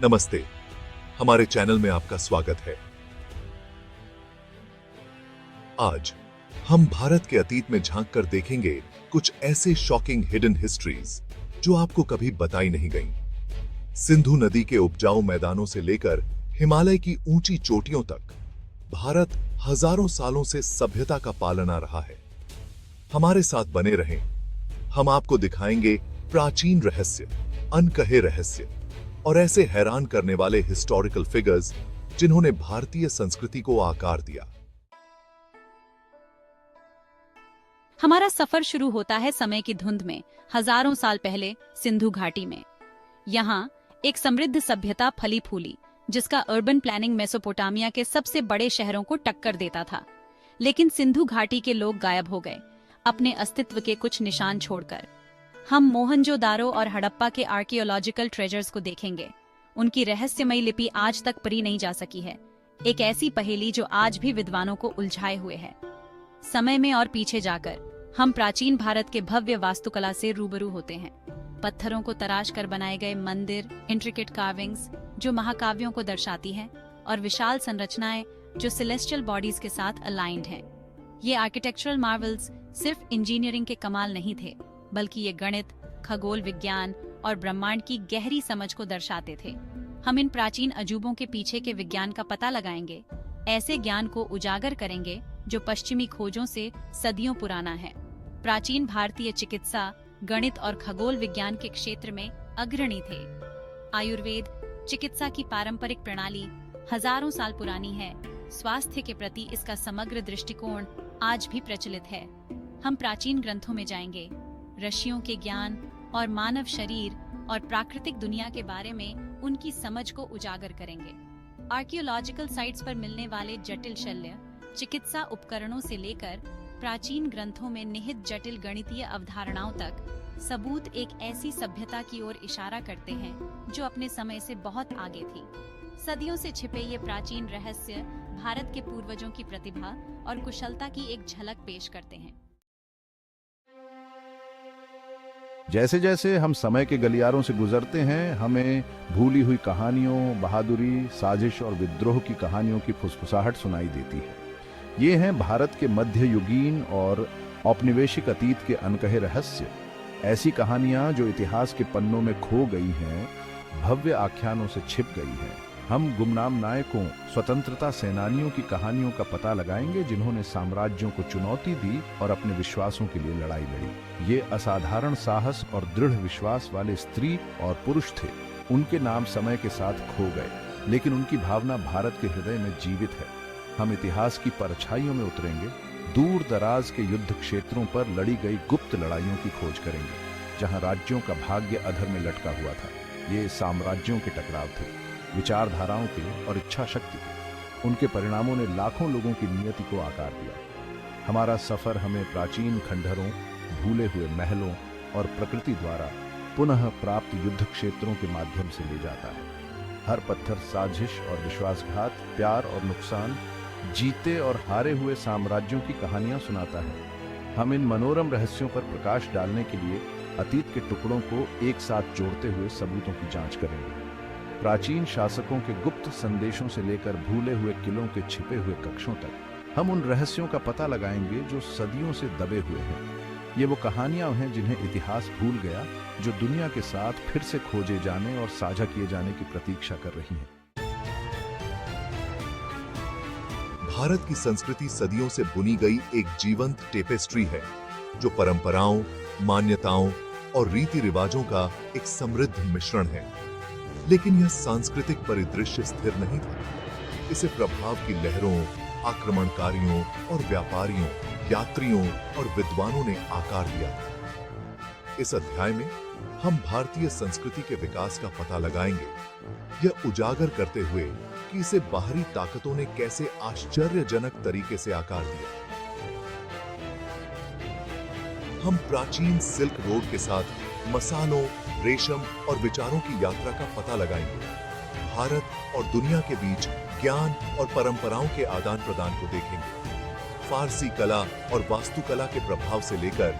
नमस्ते, हमारे चैनल में आपका स्वागत है। आज हम भारत के अतीत में झांक कर देखेंगे कुछ ऐसे शॉकिंग हिडन हिस्ट्रीज जो आपको कभी बताई नहीं गईं। सिंधु नदी के उपजाऊ मैदानों से लेकर हिमालय की ऊंची चोटियों तक भारत हजारों सालों से सभ्यता का पालना रहा है। हमारे साथ बने रहें, हम आपको दिखाएंगे प्राचीन रहस्य, अनकहे रहस्य और ऐसे हैरान करने वाले हिस्टोरिकल फिगर्स जिन्होंने भारतीय संस्कृति को आकार दिया। हमारा सफर शुरू होता है समय की धुंध में, हजारों साल पहले सिंधु घाटी में। यहाँ एक समृद्ध सभ्यता फली फूली, जिसका अर्बन प्लानिंग मेसोपोटामिया के सबसे बड़े शहरों को टक्कर देता था। लेकिन सिंधु घाटी के लोग गायब हो गए, अपने अस्तित्व के कुछ निशान छोड़कर। हम मोहनजोदारो और हड़प्पा के आर्कियोलॉजिकल ट्रेजर्स को देखेंगे। उनकी रहस्यमयी लिपि आज तक पढ़ी नहीं जा सकी है, एक ऐसी पहेली जो आज भी विद्वानों को उलझाए हुए है। समय में और पीछे जाकर हम प्राचीन भारत के भव्य वास्तुकला से रूबरू होते हैं। पत्थरों को तराश कर बनाए गए मंदिर, इंट्रिकेट कार्विंग्स जो महाकाव्यों को दर्शाती हैं, और विशाल संरचनाएं जो सेलेस्टियल बॉडीज के साथ अलाइंड हैं। ये आर्किटेक्चरल मार्वल्स सिर्फ इंजीनियरिंग के कमाल नहीं थे, बल्कि ये गणित, खगोल विज्ञान और ब्रह्मांड की गहरी समझ को दर्शाते थे। हम इन प्राचीन अजूबों के पीछे के विज्ञान का पता लगाएंगे, ऐसे ज्ञान को उजागर करेंगे जो पश्चिमी खोजों से सदियों पुराना है। प्राचीन भारतीय चिकित्सा, गणित और खगोल विज्ञान के क्षेत्र में अग्रणी थे। आयुर्वेद चिकित्सा की पारंपरिक प्रणाली हजारों साल पुरानी है। स्वास्थ्य के प्रति इसका समग्र दृष्टिकोण आज भी प्रचलित है। हम प्राचीन ग्रंथों में जाएंगे, ऋषियों के ज्ञान और मानव शरीर और प्राकृतिक दुनिया के बारे में उनकी समझ को उजागर करेंगे। आर्कियोलॉजिकल साइट्स पर मिलने वाले जटिल शल्य चिकित्सा उपकरणों से लेकर प्राचीन ग्रंथों में निहित जटिल गणितीय अवधारणाओं तक सबूत एक ऐसी सभ्यता की ओर इशारा करते हैं जो अपने समय से बहुत आगे थी। सदियों से छिपे ये प्राचीन रहस्य भारत के पूर्वजों की प्रतिभा और कुशलता की एक झलक पेश करते हैं। जैसे जैसे हम समय के गलियारों से गुजरते हैं, हमें भूली हुई कहानियों, बहादुरी, साजिश और विद्रोह की कहानियों की फुसफुसाहट सुनाई देती है। ये हैं भारत के मध्ययुगीन और औपनिवेशिक अतीत के अनकहे रहस्य। ऐसी कहानियां जो इतिहास के पन्नों में खो गई हैं, भव्य आख्यानों से छिप गई हैं। हम गुमनाम नायकों, स्वतंत्रता सेनानियों की कहानियों का पता लगाएंगे जिन्होंने साम्राज्यों को चुनौती दी और अपने विश्वासों के लिए लड़ाई लड़ी। ये असाधारण साहस और दृढ़ विश्वास वाले स्त्री और पुरुष थे। उनके नाम समय के साथ खो गए, लेकिन उनकी भावना भारत के हृदय में जीवित है। हम इतिहास की परछाइयों में उतरेंगे, दूर दराज के युद्ध क्षेत्रों पर लड़ी गई गुप्त लड़ाइयों की खोज करेंगे, जहां राज्यों का भाग्य अधर में लटका हुआ था। ये साम्राज्यों के टकराव थे, विचारधाराओं के और इच्छा शक्ति के। उनके परिणामों ने लाखों लोगों की नियति को आकार दिया। हमारा सफर हमें प्राचीन खंडहरों, भूले हुए महलों और प्रकृति द्वारा पुनः प्राप्त युद्ध क्षेत्रों के माध्यम से ले जाता है। हर पत्थर साजिश और विश्वासघात, प्यार और नुकसान, जीते और हारे हुए साम्राज्यों की कहानियां सुनाता है। हम इन मनोरम रहस्यों पर प्रकाश डालने के लिए अतीत के टुकड़ों को एक साथ जोड़ते हुए सबूतों की जांच करेंगे। प्राचीन शासकों के गुप्त संदेशों से लेकर भूले हुए किलों के छिपे हुए कक्षों तक हम उन रहस्यों का पता लगाएंगे जो सदियों से दबे हुए हैं। ये वो कहानियां हैं जिन्हें इतिहास भूल गया, जो दुनिया के साथ फिर से खोजे जाने और साझा किए जाने की प्रतीक्षा कर रही हैं। भारत की संस्कृति सदियों से बुनी गई एक जीवंत टेपेस्ट्री है, जो परंपराओं, मान्यताओं और रीति रिवाजों का एक समृद्ध मिश्रण है। लेकिन यह सांस्कृतिक परिदृश्य स्थिर नहीं था। इसे प्रभाव की लहरों, आक्रमणकारियों और व्यापारियों, यात्रियों और विद्वानों ने आकार दिया था। इस अध्याय में हम भारतीय संस्कृति के विकास का पता लगाएंगे, यह उजागर करते हुए कि इसे बाहरी ताकतों ने कैसे आश्चर्यजनक तरीके से आकार दिया। हम प्राचीन सिल्क रोड के साथ मसालों, रेशम और विचारों की यात्रा का पता लगाएंगे। भारत और दुनिया के बीच ज्ञान और परंपराओं के आदान प्रदान को देखेंगे। फारसी कला और वास्तुकला के प्रभाव से लेकर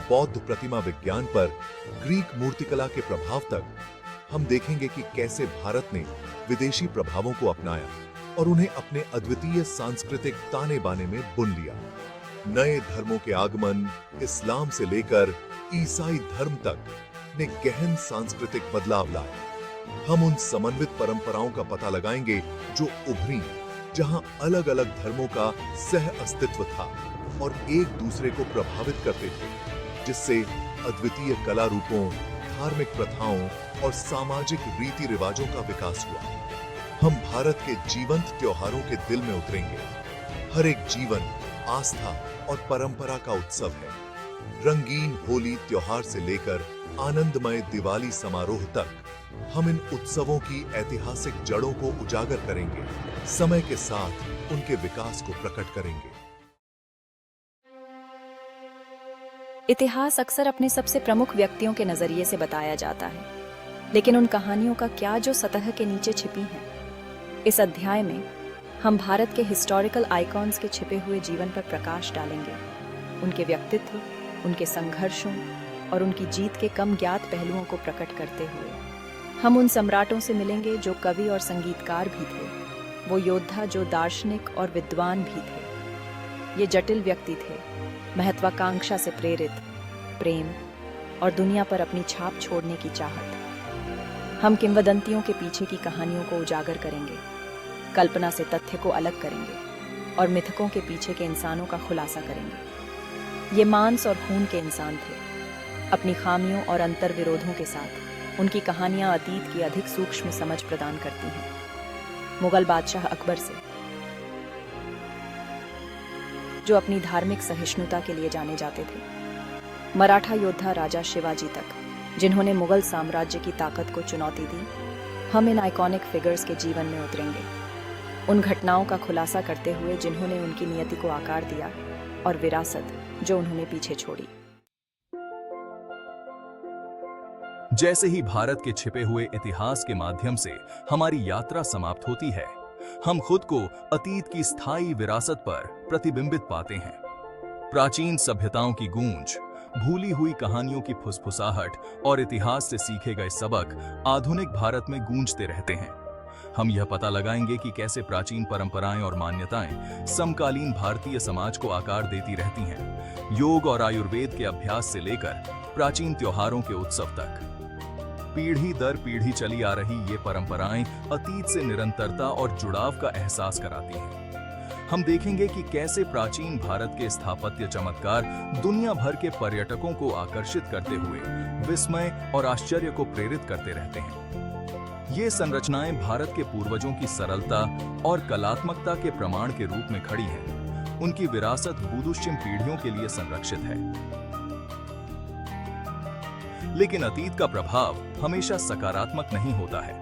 बौद्ध प्रतिमा विज्ञान पर ग्रीक मूर्तिकला के प्रभाव तक हम देखेंगे कि कैसे भारत ने विदेशी प्रभावों को अपनाया और उन्हें अपने अद्वितीय सांस्कृतिक ताने बाने में बुन लिया। नए धर्मों के आगमन, इस्लाम से लेकर ईसाई धर्म तक ने गहन सांस्कृतिक बदलाव लाए। हम उन समन्वित परंपराओं का पता लगाएंगे जो उभरी, जहां अलग अलग धर्मों का सह अस्तित्व था और एक दूसरे को प्रभावित करते थे, जिससे अद्वितीय कला रूपों, धार्मिक प्रथाओं और सामाजिक रीति रिवाजों का विकास हुआ। हम भारत के जीवंत त्योहारों के दिल में उतरेंगे। हर एक जीवन आस्था और परंपरा का उत्सव है। रंगीन होली त्योहार से लेकर आनंदमय दिवाली समारोह तक हम इन उत्सवों की ऐतिहासिक जड़ों को उजागर करेंगे, समय के साथ उनके विकास को प्रकट करेंगे। इतिहास अक्सर अपने सबसे प्रमुख व्यक्तियों के नजरिए से बताया जाता है, लेकिन उन कहानियों का क्या जो सतह के नीचे छिपी हैं? इस अध्याय में हम भारत के हिस्टोरिकल आइकॉन्स के छिपे हुए जीवन पर प्रकाश डालेंगे, उनके व्यक्तित्व, उनके संघर्षों और उनकी जीत के कम ज्ञात पहलुओं को प्रकट करते हुए। हम उन सम्राटों से मिलेंगे जो कवि और संगीतकार भी थे, वो योद्धा जो दार्शनिक और विद्वान भी थे। ये जटिल व्यक्ति थे, महत्वाकांक्षा से प्रेरित, प्रेम और दुनिया पर अपनी छाप छोड़ने की चाहत। हम किंवदंतियों के पीछे की कहानियों को उजागर करेंगे, कल्पना से तथ्य को अलग करेंगे और मिथकों के पीछे के इंसानों का खुलासा करेंगे। ये मांस और खून के इंसान थे। अपनी खामियों और अंतर विरोधों के साथ उनकी कहानियां अतीत की अधिक सूक्ष्म समझ प्रदान करती हैं। मुगल बादशाह अकबर से, जो अपनी धार्मिक सहिष्णुता के लिए जाने जाते थे, मराठा योद्धा राजा शिवाजी तक, जिन्होंने मुगल साम्राज्य की ताकत को चुनौती दी, हम इन आइकॉनिक फिगर्स के जीवन में उतरेंगे, उन घटनाओं का खुलासा करते हुए जिन्होंने उनकी नियति को आकार दिया और विरासत जो उन्होंने पीछे छोड़ी। जैसे ही भारत के छिपे हुए इतिहास के माध्यम से हमारी यात्रा समाप्त होती है, हम खुद को अतीत की स्थायी विरासत पर प्रतिबिंबित पाते हैं। प्राचीन सभ्यताओं की गूंज, भूली हुई कहानियों की फुसफुसाहट और इतिहास से सीखे गए सबक आधुनिक भारत में गूंजते रहते हैं। हम यह पता लगाएंगे कि कैसे प्राचीन परंपराएं और मान्यताएं समकालीन भारतीय समाज को आकार देती रहती हैं। योग और आयुर्वेद के अभ्यास से लेकर प्राचीन त्योहारों के उत्सव तक पीढ़ी दर पीढ़ी चली आ रही ये परंपराएं अतीत से निरंतरता और जुड़ाव का एहसास कराती हैं। हम देखेंगे कि कैसे प्राचीन भारत के स्थापत्य चमत्कार दुनिया भर के पर्यटकों को आकर्षित करते हुए विस्मय और आश्चर्य को प्रेरित करते रहते हैं। ये संरचनाएं भारत के पूर्वजों की सरलता और कलात्मकता के प्रमाण के रूप में खड़ी हैं। उनकी विरासत बुदुश्चिम पीढ़ियों के लिए संरक्षित है। लेकिन अतीत का प्रभाव हमेशा सकारात्मक नहीं होता है।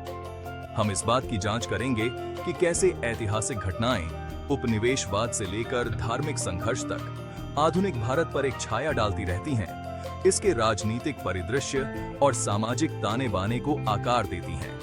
हम इस बात की जांच करेंगे कि कैसे ऐतिहासिक घटनाएं उपनिवेशवाद से लेकर धार्मिक संघर्ष तक आधुनिक भारत पर एक छाया डालती रहती हैं, इसके राजनीतिक परिदृश्य और सामाजिक ताने बाने को आकार देती हैं।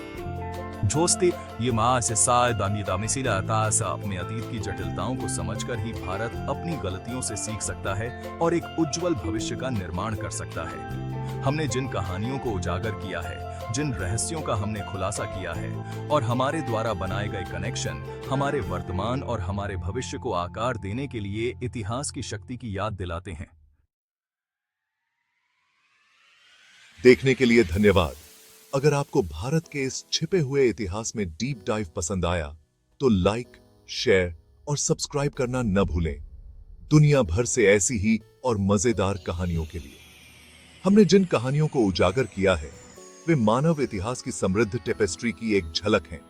अपने अतीत की जटिलताओं को समझकर ही भारत अपनी गलतियों से सीख सकता है और एक उज्जवल भविष्य का निर्माण कर सकता है। हमने जिन कहानियों को उजागर किया है, जिन रहस्यों का हमने खुलासा किया है और हमारे द्वारा बनाए गए कनेक्शन हमारे वर्तमान और हमारे भविष्य को आकार देने के लिए इतिहास की शक्ति की याद दिलाते हैं। देखने के लिए धन्यवाद। अगर आपको भारत के इस छिपे हुए इतिहास में डीप डाइव पसंद आया तो लाइक, शेयर और सब्सक्राइब करना न भूलें। दुनिया भर से ऐसी ही और मजेदार कहानियों के लिए हमने जिन कहानियों को उजागर किया है वे मानव इतिहास की समृद्ध टेपेस्ट्री की एक झलक हैं,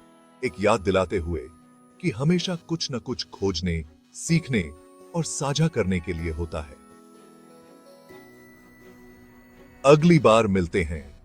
एक याद दिलाते हुए कि हमेशा कुछ न कुछ खोजने, सीखने और साझा करने के लिए होता है। अगली बार मिलते हैं